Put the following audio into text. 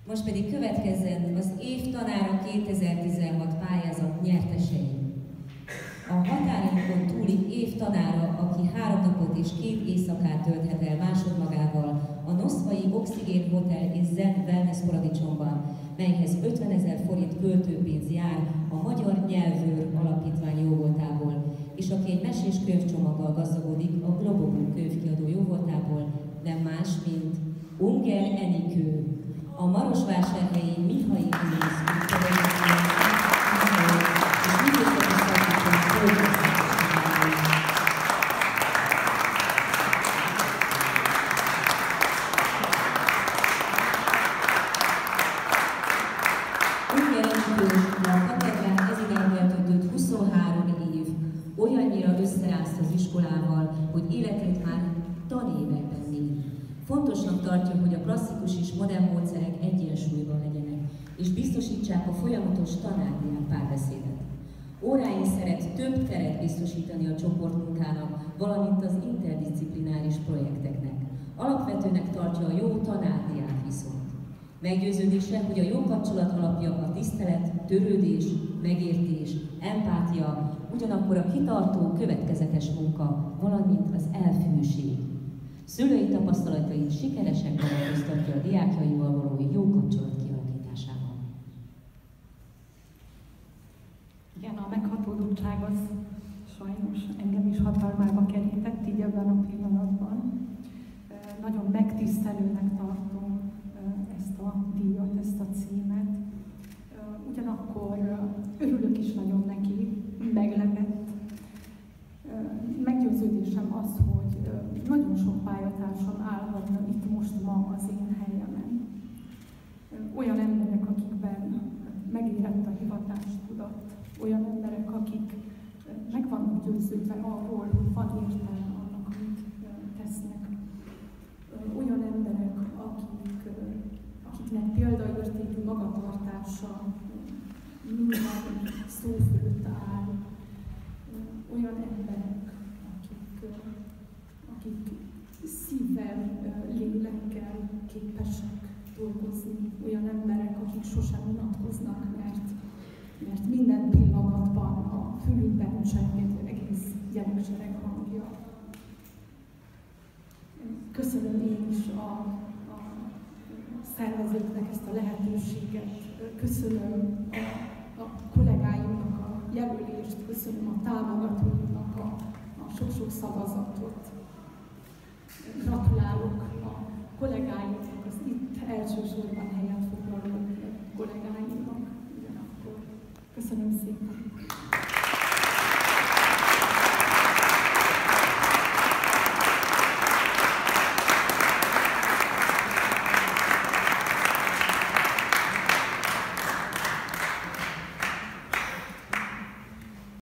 Most pedig következzen az Év Tanára 2016 pályázat nyertesei. A határainkon túli év tanára, aki 3 napot és 2 éjszakát tölthet el másodmagával a Noszvai Oxigén Hotel és Zen Wellness Paradicsomban, melyhez 50 000 forint költőpénz jár a Magyar Nyelvőr Alapítvány jóvoltából, és aki egy mesés könyvcsomaggal gazdagodik a Globobuk könyvkiadó jóvoltából, nem más, mint Ungel Enikő, a marosvásárhelyi Mihai Inés olyannyira összerázta az iskolával, hogy életét már tanévekben méri. Fontosnak tartja, hogy a klasszikus és modern módszerek egyensúlyban legyenek, és biztosítsák a folyamatos tanár-diák párbeszédet. Óráin szeret több teret biztosítani a csoportmunkának, valamint az interdisziplináris projekteknek. Alapvetőnek tartja a jó tanár-diák viszont. Meggyőződése, hogy a jó kapcsolat alapja a tisztelet, törődés, megértés, empátia, ugyanakkor a kitartó, következetes munka, valamint az elfűség. Szülői tapasztalatait sikeresen kamatoztatja a diákjaival való jó kapcsolat kialakításában. Igen, a meghatódottság az sajnos engem is hatalmába kerített így ebben a pillanatban. Nagyon megtisztelőnek tartom ezt a díjat, ezt a címet. Ugyanakkor örülök is nagyon neki, meglepett. Meggyőződésem az, hogy nagyon sok pályatársam állhatna itt most ma az én helyemen. Olyan emberek, akikben megérett a hivatástudat, olyan emberek, akik meg vannak győződve arról, hogy van értelme annak, amit tesznek. Olyan emberek, akiknek példaértékű magatartása minden szó fölött áll. Olyan emberek, akik szívvel, lélekkel képesek dolgozni. Olyan emberek, akik sosem unatkoznak, mert minden pillanatban a fülükben csenged egész gyereksereg hangja. Köszönöm én is a szervezőknek ezt a lehetőséget, köszönöm a kollégáimnak a jelölést, köszönöm a támogatóimnak a sok-sok szavazatot. Gratulálok a kollégáimnak, az itt elsősorban helyet foglaló kollégáimnak. Ugyanakkor köszönöm szépen.